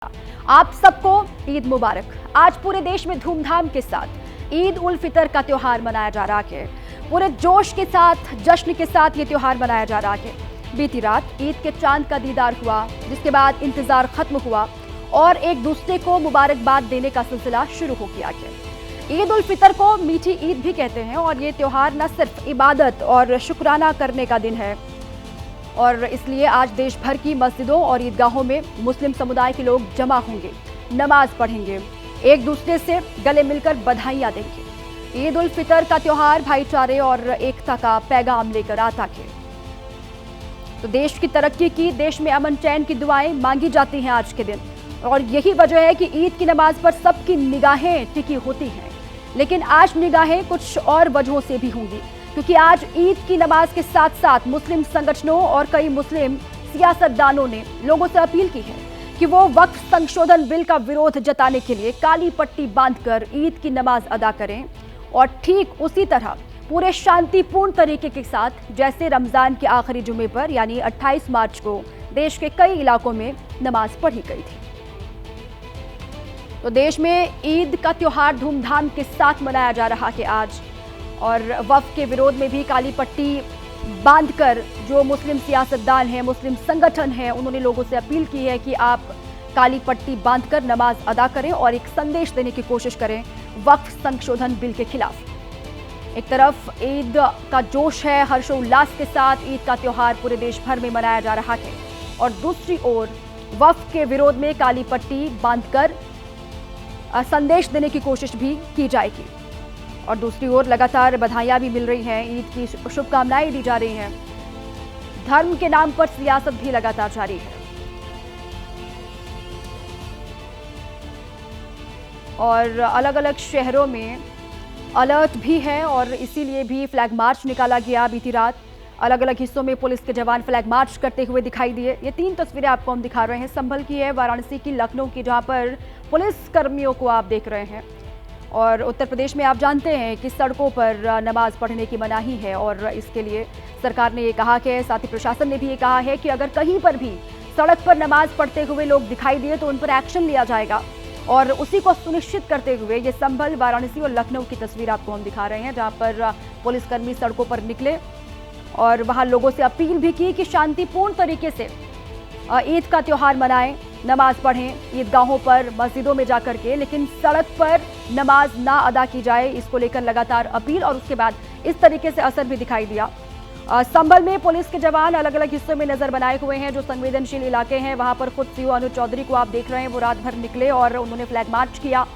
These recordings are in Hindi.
आप सबको ईद मुबारक। आज पूरे देश में धूमधाम के साथ ईद उल फितर का त्योहार मनाया जा रहा है। पूरे जोश के साथ, जश्न के साथ ये त्योहार मनाया जा रहा है। बीती रात ईद के चांद का दीदार हुआ, जिसके बाद इंतजार खत्म हुआ और एक दूसरे को मुबारकबाद देने का सिलसिला शुरू हो गया है। ईद उल फितर को मीठी ईद भी कहते हैं और ये त्योहार न सिर्फ इबादत और शुक्राना करने का दिन है, और इसलिए आज देश भर की मस्जिदों और ईदगाहों में मुस्लिम समुदाय के लोग जमा होंगे, नमाज पढ़ेंगे, एक दूसरे से गले मिलकर बधाइयां देंगे। ईद उल फितर का त्योहार भाईचारे और एकता का पैगाम लेकर आता है। तो देश की तरक्की की, देश में अमन चैन की दुआएं मांगी जाती हैं आज के दिन, और यही वजह है कि ईद की नमाज पर सबकी निगाहें टिकी होती हैं। लेकिन आज निगाहें कुछ और वजहों से भी होंगी, क्योंकि आज ईद की नमाज के साथ साथ मुस्लिम संगठनों और कई मुस्लिम सियासतदानों ने लोगों से अपील की है कि वो वक्फ संशोधन बिल का विरोध जताने के लिए काली पट्टी बांधकर ईद की नमाज अदा करें, और ठीक उसी तरह पूरे शांतिपूर्ण तरीके के साथ जैसे रमजान के आखिरी जुमे पर यानी 28 मार्च को देश के कई इलाकों में नमाज पढ़ी गई थी। तो देश में ईद का त्योहार धूमधाम के साथ मनाया जा रहा है आज, और वक्फ के विरोध में भी काली पट्टी बांधकर जो मुस्लिम सियासतदान हैं, मुस्लिम संगठन हैं, उन्होंने लोगों से अपील की है कि आप काली पट्टी बांधकर नमाज अदा करें और एक संदेश देने की कोशिश करें वक्फ संशोधन बिल के खिलाफ। एक तरफ ईद का जोश है, हर्षोल्लास के साथ ईद का त्योहार पूरे देश भर में मनाया जा रहा है, और दूसरी ओर वक्फ के विरोध में काली पट्टी बांधकर संदेश देने की कोशिश भी की जाएगी। और दूसरी ओर लगातार बधाइयां भी मिल रही हैं, ईद की शुभकामनाएं दी जा रही हैं। धर्म के नाम पर सियासत भी लगातार जारी है, और अलग अलग शहरों में अलर्ट भी है, और इसीलिए भी फ्लैग मार्च निकाला गया। बीती रात अलग अलग हिस्सों में पुलिस के जवान फ्लैग मार्च करते हुए दिखाई दिए। ये 3 तस्वीरें आपको हम दिखा रहे हैं। संभल की है, वाराणसी की, लखनऊ की, जहां पर पुलिस कर्मियों को आप देख रहे हैं। और उत्तर प्रदेश में आप जानते हैं कि सड़कों पर नमाज पढ़ने की मनाही है, और इसके लिए सरकार ने ये कहा है, साथ ही प्रशासन ने भी ये कहा है कि अगर कहीं पर भी सड़क पर नमाज पढ़ते हुए लोग दिखाई दिए तो उन पर एक्शन लिया जाएगा। और उसी को सुनिश्चित करते हुए ये संभल, वाराणसी और लखनऊ की तस्वीर आपको हम दिखा रहे हैं, जहाँ पर पुलिसकर्मी सड़कों पर निकले और वहाँ लोगों से अपील भी की कि शांतिपूर्ण तरीके से ईद का त्योहार मनाएं, नमाज पढ़ें ईदगाहों पर, मस्जिदों में जाकर के, लेकिन सड़क पर नमाज ना अदा की जाए, इसको लेकर लगातार अपील। और उसके बाद इस तरीके से असर भी दिखाई दिया। संभल में पुलिस के जवान अलग अलग हिस्सों में नजर बनाए हुए हैं। जो संवेदनशील इलाके हैं वहां पर खुद सीओ अनुज चौधरी को आप देख रहे हैं, वो रात भर निकले और उन्होंने फ्लैग मार्च किया।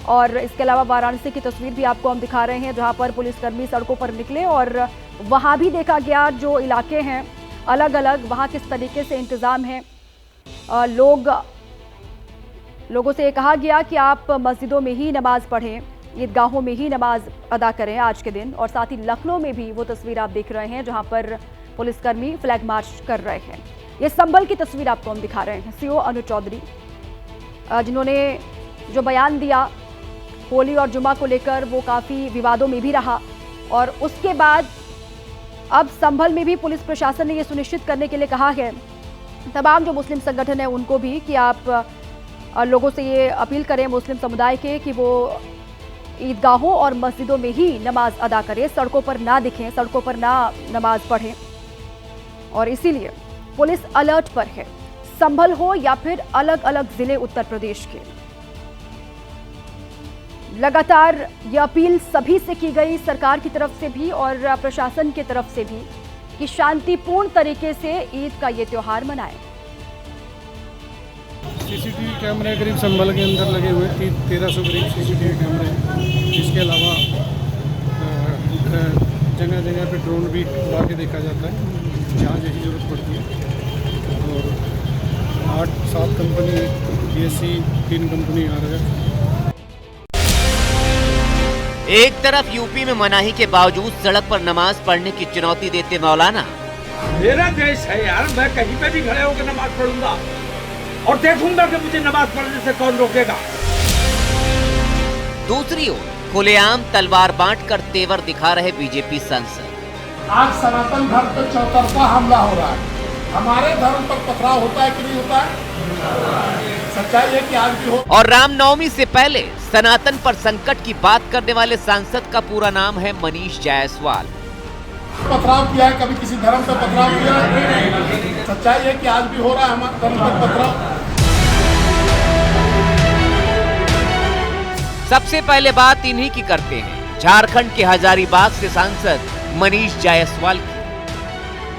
और इसके अलावा वाराणसी की तस्वीर भी आपको हम दिखा रहे हैं, जहां पर पुलिसकर्मी सड़कों पर निकले और वहां भी देखा गया जो इलाके हैं अलग अलग, वहां किस तरीके से इंतजाम है। लोगों से ये कहा गया कि आप मस्जिदों में ही नमाज पढ़ें, ईदगाहों में ही नमाज अदा करें आज के दिन। और साथ ही लखनऊ में भी वो तस्वीर आप देख रहे हैं, जहां पर पुलिसकर्मी फ्लैग मार्च कर रहे हैं। ये संभल की तस्वीर आपको हम दिखा रहे हैं। सीओ अनुज चौधरी जिन्होंने जो बयान दिया होली और जुमा को लेकर, वो काफ़ी विवादों में भी रहा। और उसके बाद अब संभल में भी पुलिस प्रशासन ने ये सुनिश्चित करने के लिए कहा है तमाम जो मुस्लिम संगठन है उनको भी कि आप लोगों से ये अपील करें मुस्लिम समुदाय के कि वो ईदगाहों और मस्जिदों में ही नमाज अदा करें, सड़कों पर ना दिखें, सड़कों पर ना नमाज पढ़ें। और इसीलिए पुलिस अलर्ट पर है, संभल हो या फिर अलग अलग जिले उत्तर प्रदेश के। लगातार ये अपील सभी से की गई, सरकार की तरफ से भी और प्रशासन की तरफ से भी, कि शांतिपूर्ण तरीके से ईद का ये त्योहार मनाएं। सीसीटीवी कैमरे करीब संभल के अंदर लगे हुए 1300 करीब सीसीटीवी कैमरे। इसके अलावा जगह जगह पे ड्रोन भी उड़ा के देखा जाता है जहाँ जैसी जरूरत पड़ती है। और 8-7 कंपनी BSc, 3 कंपनी RF। एक तरफ यूपी में मनाही के बावजूद सड़क पर नमाज पढ़ने की चुनौती देते मौलाना। मेरा देश है यार, मैं कहीं पे भी खड़े होकर नमाज पढ़ूंगा और देखूंगा कि मुझे नमाज पढ़ने से कौन रोकेगा। दूसरी ओर खुलेआम तलवार बांटकर तेवर दिखा रहे बीजेपी सांसद। आज सनातन धर्म पर चौतरफा हमला हो रहा है। हमारे धर्म पर पथराव होता है कि नहीं होता है? सच्चाई है कि आज भी हो। और रामनवमी से पहले सनातन पर संकट की बात करने वाले सांसद का पूरा नाम है मनीष जायसवाल। पथराव किया है, कभी किसी धर्म पर पथराव किया है। सच्चाई है कि आज भी हो रहा है हमारे धर्म पर पथराव। सबसे पहले बात इन्हीं की करते हैं, झारखंड के हजारीबाग से सांसद मनीष जायसवाल की,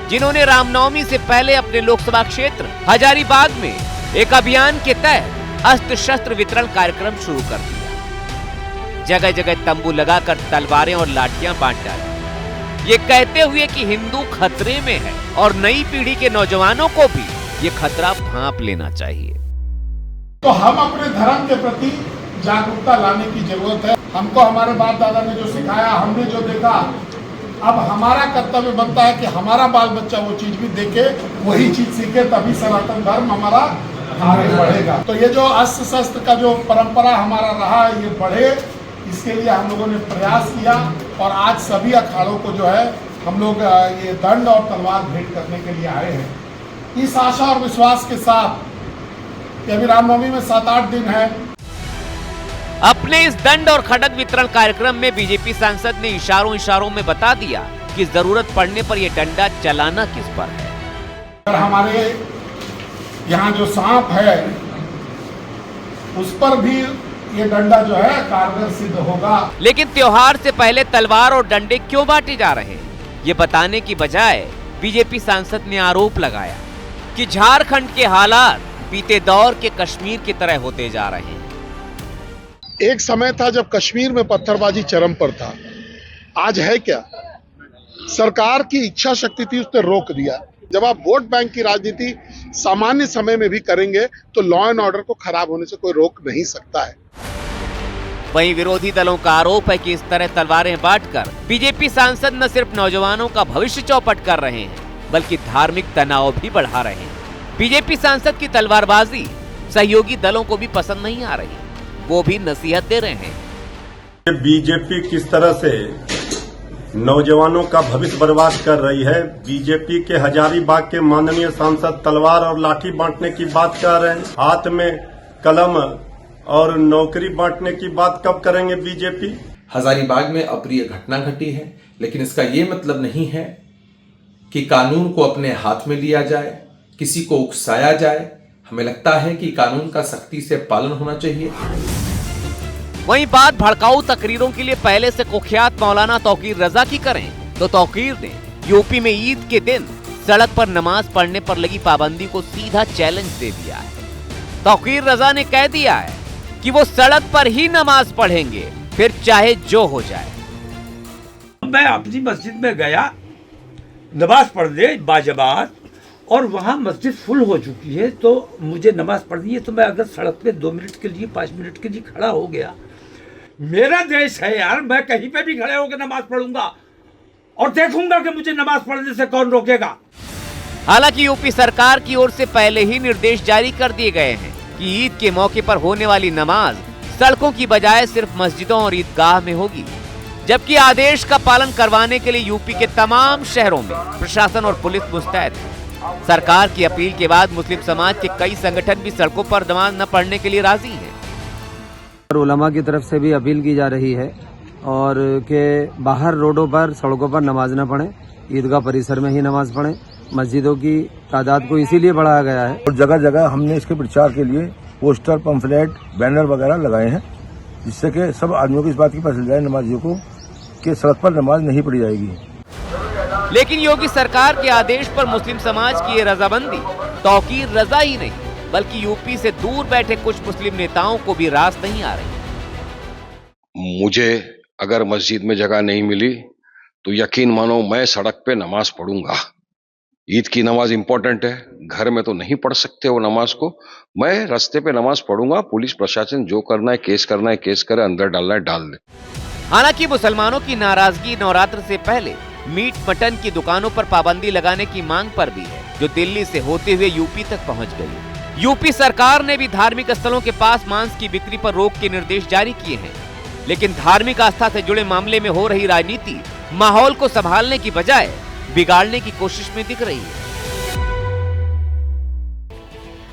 जिन्होंने रामनवमी से पहले अपने लोकसभा क्षेत्र हजारीबाग में एक अभियान के तहत अस्त्र शस्त्र वितरण कार्यक्रम शुरू कर दिया। जगह जगह तंबू लगाकर तलवारें और लाठियां बांट डाली, ये कहते हुए कि हिंदू खतरे में है और नई पीढ़ी के नौजवानों को भी ये खतरा भांप लेना चाहिए। तो हम अपने धर्म के प्रति जागरूकता लाने की जरूरत है। हमको हमारे बाप दादा ने जो सिखाया, हमने जो देखा, अब हमारा कर्तव्य बनता है कि हमारा बाल बच्चा वो चीज भी देखे, वही चीज सीखे, तभी सनातन धर्म हमारा आगे बढ़ेगा। तो ये जो अस्त्र शस्त्र का जो परंपरा हमारा रहा है, ये बढ़े, इसके लिए हम लोगों ने प्रयास किया। और आज सभी अखाड़ों को जो है हम लोग ये दंड और तलवार भेंट करने के लिए आए हैं, इस आशा और विश्वास के साथ कि अभी रामनवमी में 7-8 दिन है। अपने इस दंड और खड्ग वितरण कार्यक्रम में बीजेपी सांसद ने इशारों में बता दिया कि जरूरत पड़ने पर यह डंडा चलाना किस पर है। और हमारे यहाँ जो सांप है, उस पर भी ये डंडा जो है कारगर सिद्ध होगा। लेकिन त्योहार से पहले तलवार और डंडे क्यों बांटे जा रहे हैं, ये बताने की बजाय बीजेपी सांसद ने आरोप लगाया कि झारखंड के हालात बीते दौर के कश्मीर की तरह होते जा रहे हैं। एक समय था जब कश्मीर में पत्थरबाजी चरम पर था, आज है क्या? सरकार की इच्छा शक्ति थी, उसने रोक दिया। जब आप वोट बैंक की राजनीति सामान्य समय में भी करेंगे तो लॉ एंड ऑर्डर को खराब होने से कोई रोक नहीं सकता है। वहीं विरोधी दलों का आरोप है कि इस तरह तलवारें बांटकर बीजेपी सांसद न सिर्फ नौजवानों का भविष्य चौपट कर रहे हैं, बल्कि धार्मिक तनाव भी बढ़ा रहे हैं। बीजेपी सांसद की तलवारबाजी सहयोगी दलों को भी पसंद नहीं आ रही, वो भी नसीहत दे रहे हैं। बीजेपी किस तरह से नौजवानों का भविष्य बर्बाद कर रही है। बीजेपी के हजारीबाग के माननीय सांसद तलवार और लाठी बांटने की बात कर रहे हैं, हाथ में कलम और नौकरी बांटने की बात कब करेंगे बीजेपी? हजारीबाग में अप्रिय घटना घटी है, लेकिन इसका ये मतलब नहीं है कि कानून को अपने हाथ में लिया जाए, किसी को उकसाया जाए। हमें लगता है कि कानून का सख्ती से पालन होना चाहिए। वहीं बात भड़काऊ तकरीरों के लिए पहले से कुख्यात मौलाना तौकीर रजा की करें तो तौकीर ने यूपी में ईद के दिन सड़क पर नमाज पढ़ने पर लगी पाबंदी को सीधा चैलेंज दे दिया है। तौकीर रजा ने कह दिया है कि वो सड़क पर ही नमाज पढ़ेंगे, फिर चाहे जो हो जाए। मैं अपनी मस्जिद में गया नमाज पढ़ने बाजमात, और वहाँ मस्जिद फुल हो चुकी है, तो मुझे नमाज पढ़नी है, तो मैं अगर सड़क पे 2 मिनट के लिए 5 मिनट के लिए खड़ा हो गया, मेरा देश है यार, मैं कहीं पे भी खड़े होकर नमाज पढ़ूंगा और देखूंगा कि मुझे नमाज पढ़ने से कौन रोकेगा। हालांकि यूपी सरकार की ओर से पहले ही निर्देश जारी कर दिए गए हैं कि ईद के मौके पर होने वाली नमाज सड़कों की बजाय सिर्फ मस्जिदों और ईदगाह में होगी, जबकि आदेश का पालन करवाने के लिए यूपी के तमाम शहरों में प्रशासन और पुलिस मुस्तैद है। सरकार की अपील के बाद मुस्लिम समाज के कई संगठन भी सड़कों पर नमाज न पढ़ने के लिए राजी हैं। उलमा की तरफ से भी अपील की जा रही है और के बाहर रोडों पर सड़कों पर नमाज न पढ़ें, ईदगाह परिसर में ही नमाज पढ़ें। मस्जिदों की तादाद को इसीलिए बढ़ाया गया है और जगह जगह हमने इसके प्रचार के लिए पोस्टर, पंफलेट, बैनर वगैरह लगाए हैं, जिससे कि सब आदमियों को इस बात की पता चल जाए नमाजियों को कि सड़क पर नमाज नहीं पढ़ी जाएगी। लेकिन योगी सरकार के आदेश पर मुस्लिम समाज की ये रजामंदी तौकीर रजा ही नहीं, बल्कि यूपी से दूर बैठे कुछ मुस्लिम नेताओं को भी रास नहीं आ रही। मुझे अगर मस्जिद में जगह नहीं मिली तो यकीन मानो मैं सड़क पे नमाज पढ़ूंगा। ईद की नमाज इंपॉर्टेंट है, घर में तो नहीं पढ़ सकते वो नमाज को, मैं रास्ते पे नमाज पढ़ूंगा। पुलिस प्रशासन जो करना है केस करे, अंदर डालना है डाल दे। हालांकि मुसलमानों की नाराजगी नवरात्र से पहले मीट मटन की दुकानों पर पाबंदी लगाने की मांग पर भी है, जो दिल्ली से होते हुए यूपी तक पहुंच गई। यूपी सरकार ने भी धार्मिक स्थलों के पास मांस की बिक्री पर रोक के निर्देश जारी किए हैं, लेकिन धार्मिक आस्था से जुड़े मामले में हो रही राजनीति माहौल को संभालने की बजाय बिगाड़ने की कोशिश में दिख रही है।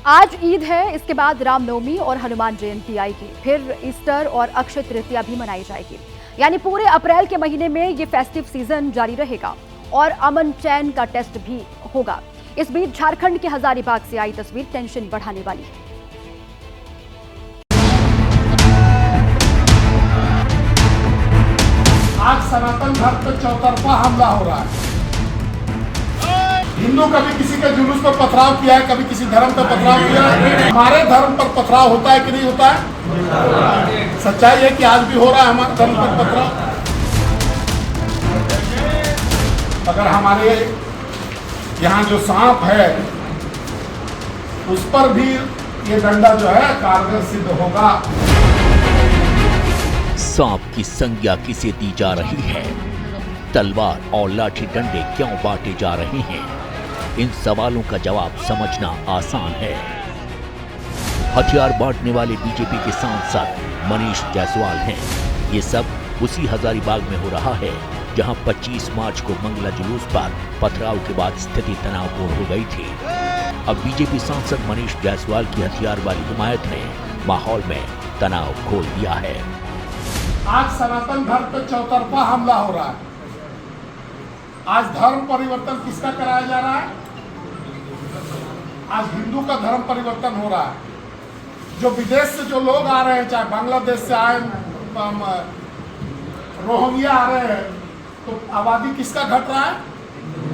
आज ईद है, इसके बाद रामनवमी और हनुमान जयंती आएगी, फिर ईस्टर और अक्षय तृतीया भी मनाई जाएगी। यानी पूरे अप्रैल के महीने में ये फेस्टिव सीजन जारी रहेगा और अमन चैन का टेस्ट भी होगा। इस बीच झारखंड के हजारीबाग से आई तस्वीर टेंशन बढ़ाने वाली है। आज सनातन धर्म पर चौतरफा हमला हो रहा है। हिंदू कभी किसी के जुलूस पर पथराव किया है, कभी किसी धर्म पर पथराव किया है। हमारे धर्म पर पथराव होता है कि नहीं होता है? सच्चाई है कि आज भी हो रहा है हमारे धर्म पर पथराव। अगर हमारे यहाँ जो सांप है उस पर भी ये डंडा जो है कारगर सिद्ध होगा। सांप की संज्ञा किसे दी जा रही है? तलवार और लाठी डंडे क्यों बांटे जा रहे हैं? इन सवालों का जवाब समझना आसान है। हथियार बांटने वाले बीजेपी के सांसद मनीष जायसवाल हैं। ये सब उसी हजारीबाग में हो रहा है जहां 25 मार्च को मंगला जुलूस पर पथराव के बाद स्थिति तनावपूर्ण हो गई थी। अब बीजेपी सांसद मनीष जायसवाल की हथियार वाली हिमायत ने माहौल में तनाव खोल दिया है। आज सनातन धर्म पर चौतरफा हमला हो रहा है। आज धर्म परिवर्तन किसका कराया जा रहा है? आज हिंदू का धर्म परिवर्तन हो रहा है। जो विदेश से जो लोग आ रहे हैं, चाहे बांग्लादेश से आए, रोहिंग्या आ रहे हैं, तो आबादी किसका घट रहा है?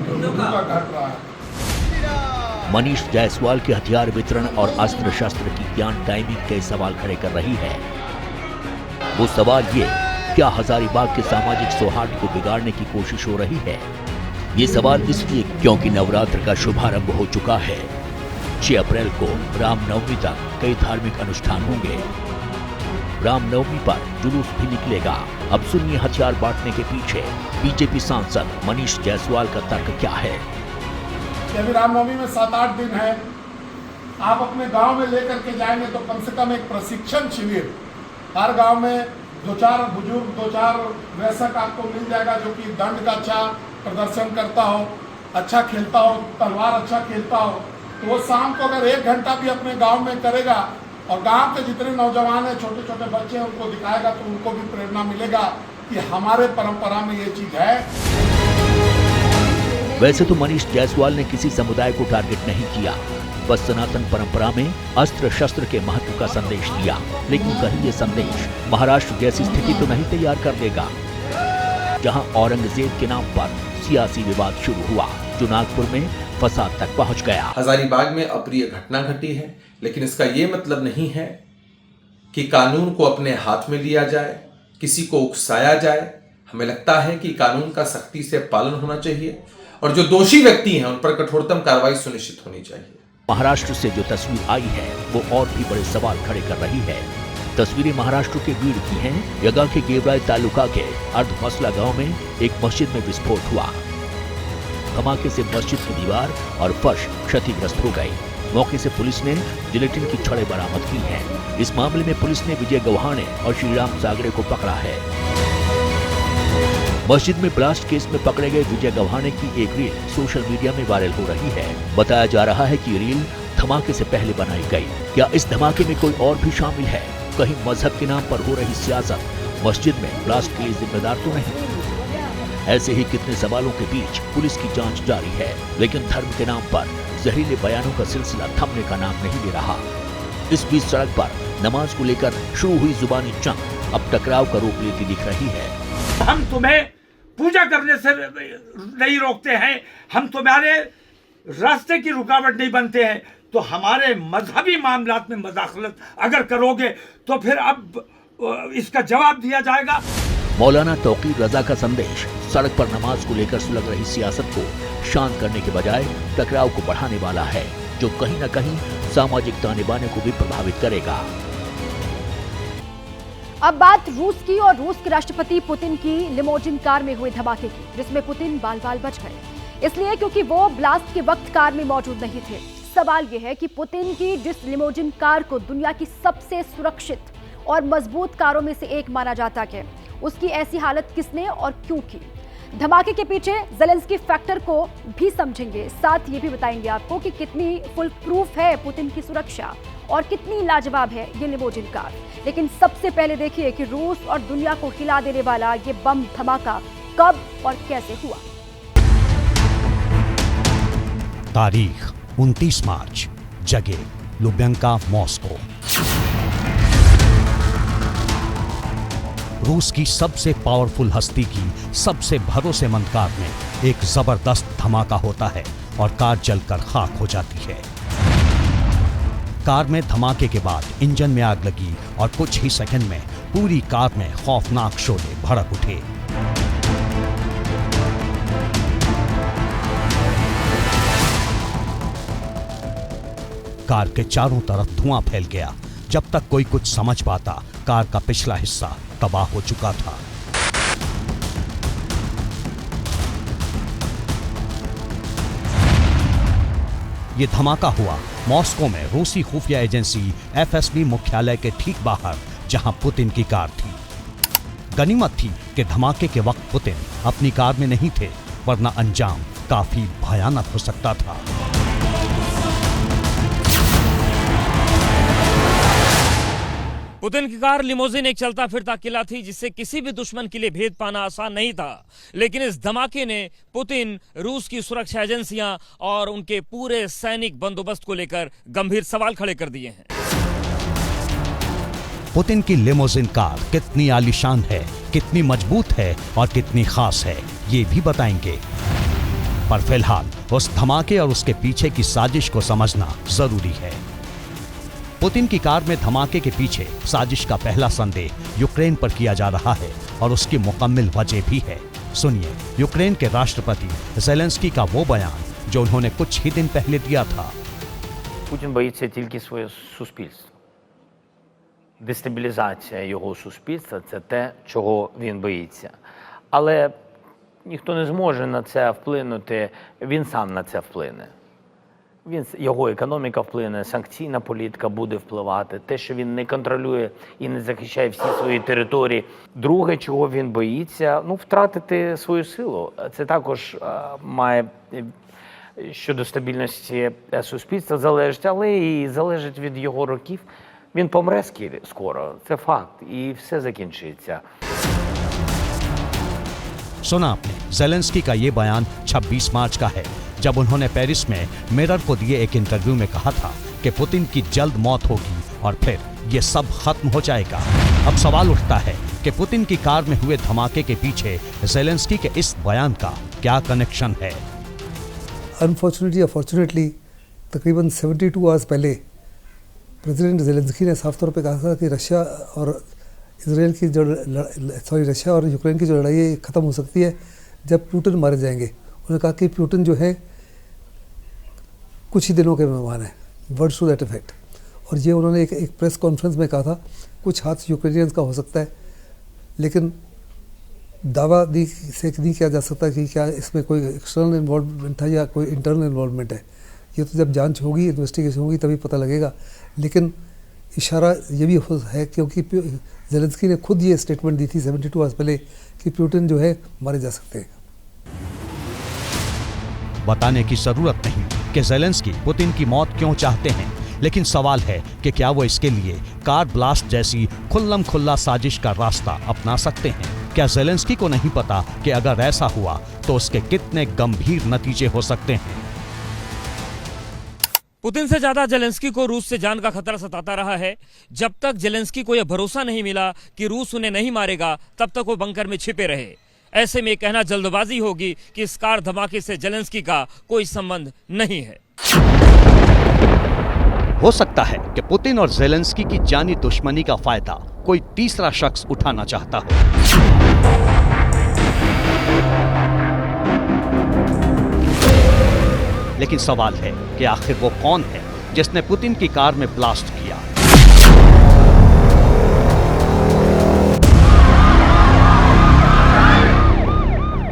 हिंदू का घट रहा है। मनीष जायसवाल के हथियार वितरण और अस्त्र शस्त्र की ज्ञान टाइमिंग के सवाल खड़े कर रही है। वो सवाल ये, क्या हजारीबाग के सामाजिक सौहार्द को बिगाड़ने की कोशिश हो रही है? ये सवाल इसलिए क्योंकि नवरात्र का शुभारंभ हो चुका है। 6 अप्रैल को रामनवमी तक कई धार्मिक अनुष्ठान होंगे। रामनवमी पर जुलूस भी निकलेगा। अब सुनिए हथियार बांटने के पीछे बीजेपी सांसद मनीष जायसवाल का तर्क क्या है। अभी रामनवमी में 7-8 दिन है। आप अपने गांव में लेकर के जाएंगे तो कम से कम एक प्रशिक्षण शिविर हर गांव में 2-4 बुजुर्ग, 2-4 वयस्क आपको मिल जाएगा जो कि दंड का अच्छा प्रदर्शन करता हो, अच्छा खेलता हो, तलवार अच्छा खेलता हो। तो वो शाम को अगर 1 घंटा भी अपने गांव में करेगा और गांव के जितने नौजवान हैं, छोटे छोटे बच्चे हैं, उनको दिखाएगा तो उनको भी प्रेरणा मिलेगा कि हमारे परंपरा में ये चीज है। वैसे तो मनीष जायसवाल ने किसी समुदाय को टारगेट नहीं किया, बस सनातन परंपरा में अस्त्र शस्त्र के महत्व का संदेश दिया। लेकिन कहीं ये संदेश महाराष्ट्र जैसी स्थिति तो नहीं तैयार कर देगा, जहां औरंगजेब के नाम पर सियासी विवाद शुरू हुआ जो नागपुर में फसाद तक पहुंच गया। हजारीबाग में अप्रिय घटना घटी है, लेकिन इसका ये मतलब नहीं है कि कानून को अपने हाथ में लिया जाए, किसी को उकसाया जाए। हमें लगता है कि कानून का सख्ती से पालन होना चाहिए और जो दोषी व्यक्ति हैं उन पर कठोरतम कार्रवाई सुनिश्चित होनी चाहिए। महाराष्ट्र से जो तस्वीर आई है वो और भी बड़े सवाल खड़े कर रही है। तस्वीरें महाराष्ट्र के बीड़ की हैं। यगा के गेवराई तालुका के अर्धमसला गांव में एक मस्जिद में विस्फोट हुआ। धमाके से मस्जिद की दीवार और फर्श क्षतिग्रस्त हो गई। मौके से पुलिस ने जिलेटिन की छड़ें बरामद की हैं। इस मामले में पुलिस ने विजय गव्हाणे और श्रीराम सागरे को पकड़ा है। मस्जिद में ब्लास्ट केस में पकड़े गए विजय गव्हाणे की एक रील सोशल मीडिया में वायरल हो रही है। बताया जा रहा है कि रील धमाके से पहले बनाई गई। क्या इस धमाके में कोई और भी शामिल है? कहीं मजहब के नाम पर हो रही सियासत मस्जिद में ब्लास्ट के लिए जिम्मेदार तो नहीं? ऐसे ही कितने सवालों के बीच पुलिस की जांच जारी है, लेकिन धर्म के नाम पर जहरीले बयानों का सिलसिला थमने का नाम नहीं ले रहा। इस बीच सड़क पर नमाज को लेकर शुरू हुई जुबानी जंग अब टकराव का रूप लेती दिख रही है। हम तुम्हें पूजा करने से नहीं रोकते हैं, हम तुम्हारे रास्ते की रुकावट नहीं बनते हैं, तो हमारे मजहबी मामलात में मदाखलत अगर करोगे तो फिर अब इसका जवाब दिया जाएगा। मौलाना तौकीर रजा का संदेश सड़क पर नमाज को लेकर सुलग रही सियासत को शांत करने के बजाय टकराव को बढ़ाने वाला है, जो कहीं न कहीं सामाजिक ताने बाने को भी प्रभावित करेगा। अब बात रूस की और रूस के राष्ट्रपति पुतिन की लिमोजिन कार में हुए धमाके की, जिसमें पुतिन बाल-बाल बच गए। इसलिए क्योंकि वो ब्लास्ट के वक्त कार में मौजूद नहीं थे। सवाल यह है कि पुतिन की जिस लिमोजिन कार को दुनिया की सबसे सुरक्षित और मजबूत कारों में से एक माना जाता है, उसकी ऐसी हालत किसने और क्यों की? धमाके के पीछे ज़ेलेंस्की फैक्टर को भी समझेंगे, साथ ये भी बताएंगे आपको कि कितनी फुल प्रूफ है पुतिन की सुरक्षा और कितनी लाजवाब है ये लिमोजिन कार। लेकिन सबसे पहले देखिए कि रूस और दुनिया को हिला देने वाला ये बम धमाका कब और कैसे हुआ। तारीख 29 मार्च, जगह लुब्यांका, मॉस्को। रूस की सबसे पावरफुल हस्ती की सबसे भरोसेमंद कार में एक जबरदस्त धमाका होता है और कार जलकर खाक हो जाती है। कार में धमाके के बाद इंजन में आग लगी और कुछ ही सेकंड में पूरी कार में खौफनाक शोले भड़क उठे। कार के चारों तरफ धुआं फैल गया। जब तक कोई कुछ समझ पाता, कार का पिछला हिस्सा तबाह हो चुका था। यह धमाका हुआ मॉस्को में रूसी खुफिया एजेंसी FSB मुख्यालय के ठीक बाहर, जहां पुतिन की कार थी। गनीमत थी कि धमाके के वक्त पुतिन अपनी कार में नहीं थे, वरना अंजाम काफी भयानक हो सकता था। पुतिन की कार लिमोजिन एक चलता फिरता किला थी जिससे किसी भी दुश्मन के लिए भेद पाना आसान नहीं था। लेकिन इस धमाके ने पुतिन, रूस की सुरक्षा एजेंसियां और उनके पूरे सैनिक बंदोबस्त को लेकर गंभीर सवाल खड़े कर दिए हैं। पुतिन की लिमोजिन कार कितनी आलीशान है, कितनी मजबूत है और कितनी खास है, ये भी बताएंगे। पर फिलहाल उस धमाके और उसके पीछे की साजिश को समझना जरूरी है। पुतिन की कार में धमाके के पीछे साजिश का पहला संदेह यूक्रेन पर किया जा रहा है और उसकी मुकम्मल वजह भी है। सुनिए यूक्रेन के राष्ट्रपति ज़ेलेंस्की का वो बयान जो उन्होंने कुछ ही दिन पहले दिया था। Путін боїться тільки своє суспільство. Дестабілізація його суспільства – це те, чого він боїться. Але ніхто не зможе на це вплинути, він сам на це вплине. Його економіка вплине, санкційна політика буде впливати, те, що він не контролює і не захищає всі свої території. Друге, чого він боїться, втратити свою силу. Це також має щодо стабільності суспільства залежить, але і залежить від його років. Він помре скоро, це факт, і все закінчиться. सुना आपने, ज़ेलेंस्की का ये बयान 26 मार्च का है, जब उन्होंने पेरिस में मिरर को दिए एक इंटरव्यू में कहा था कि पुतिन की जल्द मौत होगी और फिर ये सब खत्म हो जाएगा। अब सवाल उठता है कि पुतिन की कार में हुए धमाके के पीछे ज़ेलेंस्की के इस बयान का क्या कनेक्शन है। अनफॉर्चुनेटली या फॉर्चुनेटली तकरीबन 72 आवर्स पहले प्रेसिडेंट ज़ेलेंस्की ने साफ तौर पे कहा था कि रशिया और रशिया और यूक्रेन की जो लड़ाई है ख़त्म हो सकती है जब पुतिन मारे जाएंगे। उन्होंने कहा कि पुतिन जो है कुछ ही दिनों के मेहमान है, वर्ड्स टू दैट इफेक्ट। और ये उन्होंने एक प्रेस कॉन्फ्रेंस में कहा था। कुछ हाथ यूक्रेनियंस का हो सकता है, लेकिन दावा नहीं किया जा सकता कि क्या इसमें कोई एक्सटर्नल इन्वॉल्वमेंट था या कोई इंटरनल इन्वॉल्वमेंट है। ये तो जब जांच होगी, इन्वेस्टिगेशन होगी, तभी पता लगेगा। लेकिन इशारा ये भी है क्योंकि ज़ेलेंस्की ने खुद ये स्टेटमेंट दी थी 72 आवर्स पहले कि पुतिन जो है मारे जा सकते हैं। बताने की जरूरत नहीं कि ज़ेलेंस्की पुतिन की मौत क्यों चाहते हैं, लेकिन सवाल है कि क्या वो इसके लिए कार ब्लास्ट जैसी खुल्लम खुल्ला साजिश का रास्ता अपना सकते हैं। क्या ज़ेलेंस्की को नहीं पता कि अगर ऐसा हुआ तो उसके कितने गंभीर नतीजे हो सकते हैं। पुतिन से ज्यादा ज़ेलेंस्की को रूस से जान का खतरा सताता रहा है। जब तक ज़ेलेंस्की को यह भरोसा नहीं मिला कि रूस उन्हें नहीं मारेगा, तब तक वो बंकर में छिपे रहे। ऐसे में कहना जल्दबाजी होगी कि इस कार धमाके से ज़ेलेंस्की का कोई संबंध नहीं है। हो सकता है कि पुतिन और ज़ेलेंस्की की जानी दुश्मनी का फायदा कोई तीसरा शख्स उठाना चाहता हो। लेकिन सवाल है कि आखिर वो कौन है जिसने पुतिन की कार में ब्लास्ट किया।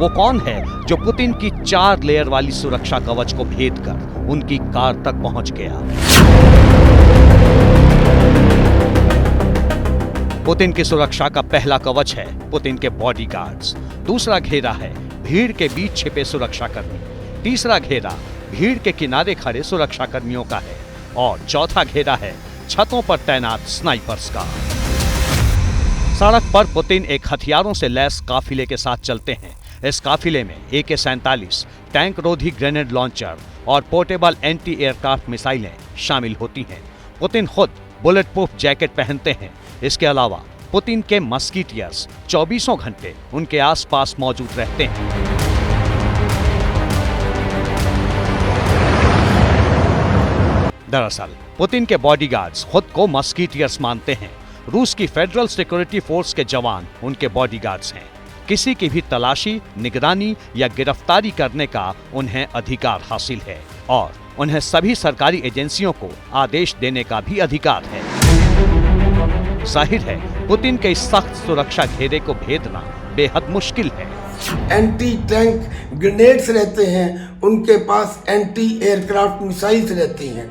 वो कौन है जो पुतिन की 4 लेयर वाली सुरक्षा कवच को भेद कर उनकी कार तक पहुंच गया। पुतिन की सुरक्षा का पहला कवच है पुतिन के बॉडीगार्ड्स, दूसरा घेरा है भीड़ के बीच छिपे सुरक्षाकर्मी। तीसरा घेरा भीड़ के किनारे खड़े सुरक्षाकर्मियों का है और चौथा घेरा है छतों पर तैनात स्नाइपर्स का। सड़क पर पुतिन एक हथियारों से लैस काफिले के साथ चलते हैं। इस काफिले में AK-47, टैंक रोधी ग्रेनेड लॉन्चर और पोर्टेबल एंटी एयरक्राफ्ट मिसाइलें शामिल होती हैं। पुतिन खुद बुलेट प्रूफ जैकेट पहनते हैं। इसके अलावा पुतिन के मस्कीटियर्स 24 घंटे उनके आसपास मौजूद रहते हैं। दरअसल पुतिन के बॉडीगार्ड्स खुद को मस्कीटियर्स मानते हैं। रूस की फेडरल सिक्योरिटी फोर्स के जवान उनके बॉडीगार्ड्स हैं। किसी की भी तलाशी, निगरानी या गिरफ्तारी करने का उन्हें अधिकार हासिल है और उन्हें सभी सरकारी एजेंसियों को आदेश देने का भी अधिकार है। जाहिर है पुतिन के इस सख्त सुरक्षा घेरे को भेदना बेहद मुश्किल है। एंटी टैंक ग्रेनेड्स रहते हैं, उनके पास एंटी एयरक्राफ्ट मिसाइल्स रहती हैं।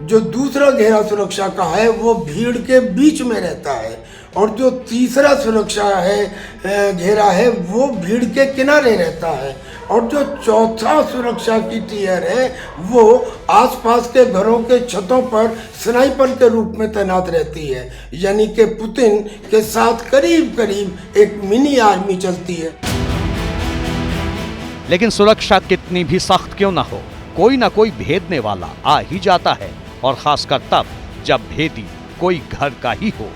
जो दूसरा घेरा सुरक्षा का है वो भीड़ के बीच में रहता है और जो तीसरा सुरक्षा है घेरा है वो भीड़ के किनारे रहता है और जो चौथा सुरक्षा की टियर है वो आसपास के घरों के छतों पर स्नाइपर के रूप में तैनात रहती है। यानी कि पुतिन के साथ करीब करीब एक मिनी आर्मी चलती है। लेकिन सुरक्षा कितनी भी सख्त क्यों ना हो, कोई ना कोई भेदने वाला आ ही जाता है और खासकर तब जब भेदी कोई घर का ही हो।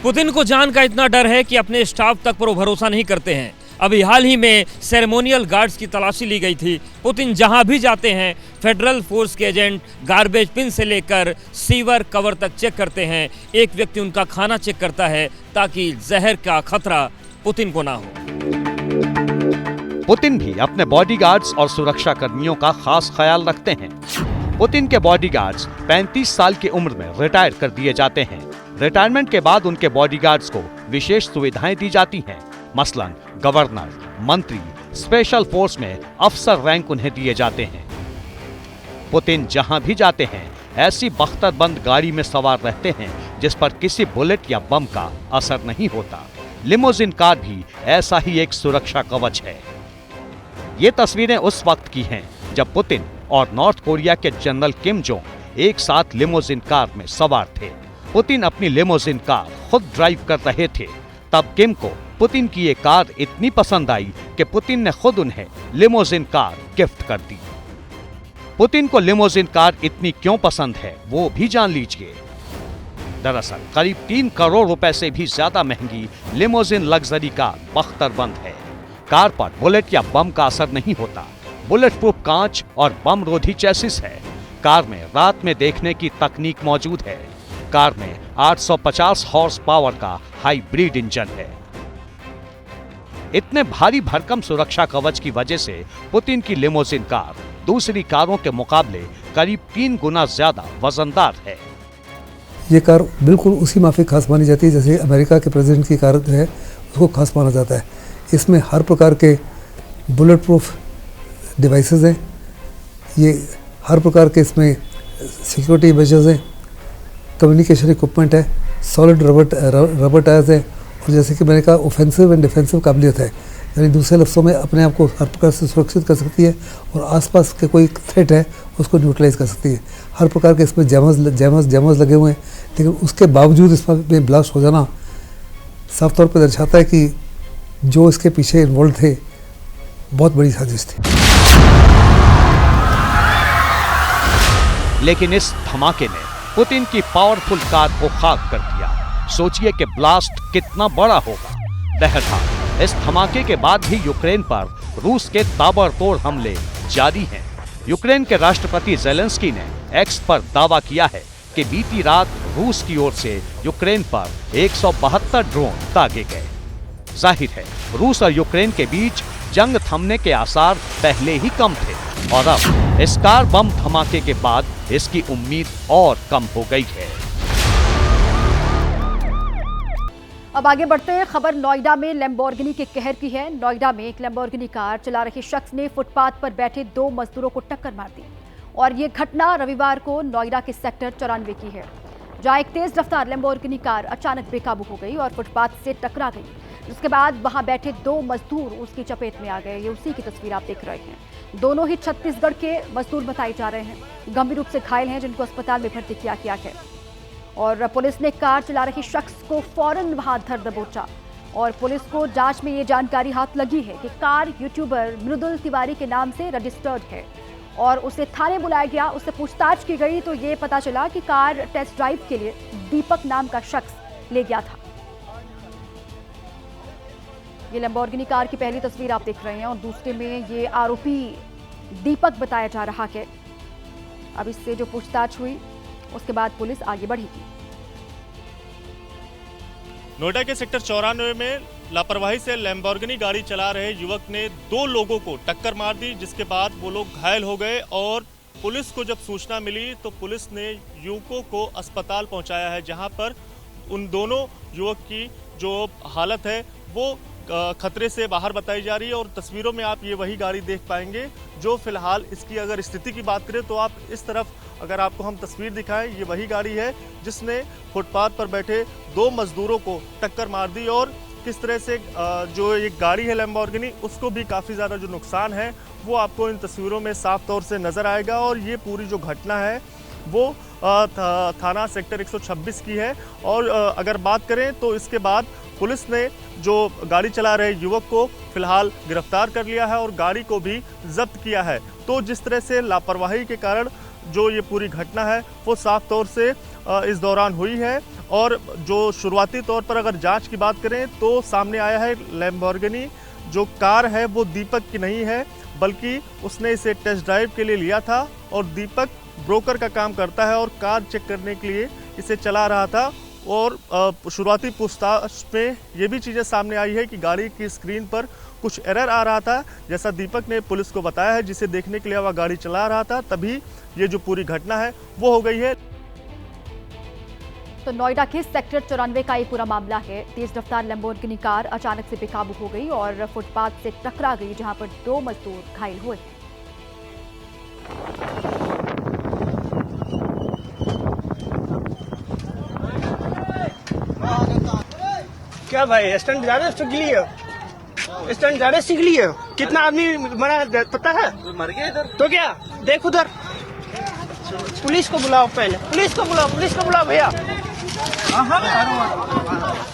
पुतिन को जान का इतना डर है कि अपने स्टाफ तक पर वो भरोसा नहीं करते हैं। अभी हाल ही में सेरेमोनियल गार्ड्स की तलाशी ली गई थी। पुतिन जहां भी जाते हैं फेडरल फोर्स के एजेंट गार्बेज पिन से लेकर सीवर कवर तक चेक करते हैं। एक व्यक्ति उनका खाना चेक करता है ताकि जहर का खतरा पुतिन को ना हो। पुतिन भी अपने बॉडीगार्ड्स और सुरक्षा कर्मियों का खास ख्याल रखते हैं। पुतिन के बॉडीगार्ड्स 35 साल की उम्र में रिटायर कर दिए जाते हैं। रिटायरमेंट के बाद उनके बॉडीगार्ड्स को विशेष सुविधाएं दी जाती हैं। मसलन गवर्नर, मंत्री, स्पेशल फोर्स में अफसर रैंक उन्हें दिए जाते हैं। पुतिन जहां भी जाते हैं ऐसी बख्तरबंद गाड़ी में सवार रहते हैं जिस पर किसी बुलेट या बम का असर नहीं होता। लिमोजिन कार भी ऐसा ही एक सुरक्षा कवच है। ये तस्वीरें उस वक्त की हैं जब पुतिन और नॉर्थ कोरिया के जनरल किम जोंग एक साथ लिमोजिन कार में सवार थे। पुतिन अपनी लिमोजिन कार खुद ड्राइव कर रहे थे। तब किम को पुतिन की ये कार इतनी पसंद आई कि पुतिन ने खुद उन्हें लिमोजिन कार गिफ्ट कर दी। पुतिन को लिमोजिन कार इतनी क्यों पसंद है वो भी जान लीजिए। दरअसल करीब 3 करोड़ रुपए से भी ज्यादा महंगी लिमोजिन लग्जरी कार बख्तरबंद है। कार पर बुलेट या बम का असर नहीं होता। बुलेट प्रूफ कांच और बम रोधी चेसिस है। कार में रात में देखने की तकनीक मौजूद है। कार में 850 हॉर्स पावर का हाइब्रिड इंजन है। इतने भारी भरकम सुरक्षा कवच की वजह से पुतिन की लिमोजिन कार दूसरी कारों के मुकाबले करीब 3 गुना ज्यादा वजनदार है। ये कार बिल्कुल उसी माफिक खास मानी जाती है जैसे अमेरिका के प्रेसिडेंट की कार है उसको खास माना जाता है। इसमें हर प्रकार के बुलेट प्रूफ डिवाइसेस हैं। ये हर प्रकार के इसमें सिक्योरिटी मेजर्स हैं, कम्युनिकेशन इक्विपमेंट है, सॉलिड रबर टायर्स है और जैसे कि मैंने कहा ऑफेंसिव एंड डिफेंसिव काबिलियत है। यानी दूसरे लफ्ज़ों में अपने आप को हर प्रकार से सुरक्षित कर सकती है और आसपास के कोई थ्रेट है उसको न्यूट्रलाइज कर सकती है। हर प्रकार के इसमें जैमर्स लगे हुए हैं, लेकिन उसके बावजूद इसमें ब्लास्ट हो जाना साफ तौर पर दर्शाता है कि जो इसके पीछे इन्वॉल्व थे बहुत बड़ी साजिश थी। लेकिन इस धमाके ने पुतिन की पावरफुल कार को खाक कर दिया। सोचिए कि ब्लास्ट कितना बड़ा होगा। बहरहाल इस धमाके के बाद भी यूक्रेन पर रूस के ताबड़तोड़ हमले जारी हैं। यूक्रेन के राष्ट्रपति ज़ेलेंस्की ने एक्स पर दावा किया है कि बीती रात रूस की ओर से यूक्रेन पर 172 ड्रोन दागे गए। जाहिर है रूस और यूक्रेन के बीच जंग थमने के आसार पहले ही कम थे और अब इस कार बम धमाके के बाद इसकी उम्मीद और कम हो गई है। अब आगे बढ़ते हैं। खबर नोएडा में लैम्बोर्गिनी के कहर की है। नोएडा में एक लैम्बोर्गिनी कार चला रहे शख्स ने फुटपाथ पर बैठे 2 मजदूरों को टक्कर मार दी और ये घटना रविवार को नोएडा के सेक्टर 94 की है। जहां एक तेज रफ्तार लैम्बोर्गिनी कार अचानक बेकाबू हो गई और फुटपाथ से टकरा गई। जिसके बाद वहां बैठे 2 मजदूर उसकी चपेट में आ गए। ये उसी की तस्वीर आप देख रहे हैं। दोनों ही छत्तीसगढ़ के मजदूर बताए जा रहे हैं। गंभीर रूप से घायल हैं, जिनको अस्पताल में भर्ती किया गया है। और पुलिस ने कार चला रहे शख्स को फौरन वहां धर दबोचा और पुलिस को जांच में ये जानकारी हाथ लगी है कि कार यूट्यूबर मृदुल तिवारी के नाम से रजिस्टर्ड है और उसे थाने बुलाया गया। उससे पूछताछ की गई तो ये पता चला कि कार टेस्ट ड्राइव के लिए दीपक नाम का शख्स ले गया था। ये लैम्बोर्गिनी कार की पहली तस्वीर आप देख रहे हैं और दूसरे में ये आरोपी दीपक बताया जा रहा है। अब इससे जो पूछताछ हुई उसके बाद पुलिस आगे बढ़ेगी। नोएडा के सेक्टर 94 में लापरवाही से लैम्बोर्गिनी गाड़ी चला रहे युवक ने 2 लोगों को टक्कर मार दी, जिसके बाद वो लोग घायल हो गए और पुलिस को जब सूचना मिली तो पुलिस ने युवकों को अस्पताल पहुंचाया है, जहां पर उन दोनों युवक की जो हालत है वो खतरे से बाहर बताई जा रही है। और तस्वीरों में आप ये वही गाड़ी देख पाएंगे जो फिलहाल इसकी अगर स्थिति की बात करें तो आप इस तरफ अगर आपको हम तस्वीर दिखाएं, ये वही गाड़ी है जिसने फुटपाथ पर बैठे 2 मजदूरों को टक्कर मार दी और किस तरह से जो एक गाड़ी है लैम्बोर्गिनी उसको भी काफ़ी ज़्यादा जो नुकसान है वो आपको इन तस्वीरों में साफ तौर से नज़र आएगा। और ये पूरी जो घटना है वो थाना सेक्टर 126 की है। और अगर बात करें तो इसके बाद पुलिस ने जो गाड़ी चला रहे युवक को फिलहाल गिरफ्तार कर लिया है और गाड़ी को भी जब्त किया है। तो जिस तरह से लापरवाही के कारण जो ये पूरी घटना है वो साफ तौर से इस दौरान हुई है। और जो शुरुआती तौर पर अगर जांच की बात करें तो सामने आया है लैम्बोर्गिनी जो कार है वो दीपक की नहीं है, बल्कि उसने इसे टेस्ट ड्राइव के लिए लिया था और दीपक ब्रोकर का काम करता है और कार चेक करने के लिए इसे चला रहा था। और शुरुआती पूछताछ में ये भी चीज़ें सामने आई है कि गाड़ी की स्क्रीन पर कुछ एरर आ रहा था, जैसा दीपक ने पुलिस को बताया है, जिसे देखने के लिए वह गाड़ी चला रहा था, तभी ये जो पूरी घटना है वो हो गई है। तो नोएडा के सेक्टर 94 का ये पूरा मामला है। तेज रफ्तार लैम्बोर्गिनी कार अचानक से बेकाबू हो गई और फुटपाथ से टकरा गई, जहां पर 2 मजदूर घायल हुए। क्या भाई स्टंट ज्यादा सीख लिए? स्टंट ज्यादा सीख लिए? कितना आदमी मरा पता है? मर गया इधर। तो क्या देख उधर, पुलिस को बुलाओ, पहले पुलिस को बुलाओ, पुलिस को बुलाओ भैया।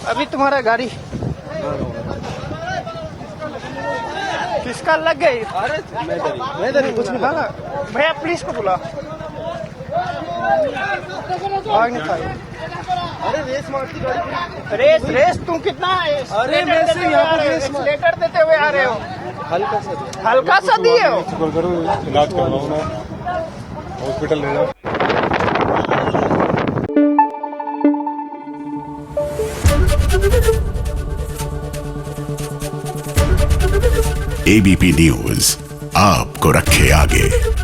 अभी तुम्हारा गाड़ी किसका लग गई? अरे कुछ नहीं। हाँ भैया पुलिस को बुलाओ। भाग नहीं पाए। अरे रेस मारती गाड़ी। रेस तुम कितना? अरे मैं से यहाँ पर रेस लेटर देते हुए आ रहे हो। हल्का सा दिए हो। इलाज करवाओ ना, हॉस्पिटल ले जाओ। ABP न्यूज आपको रखे आगे।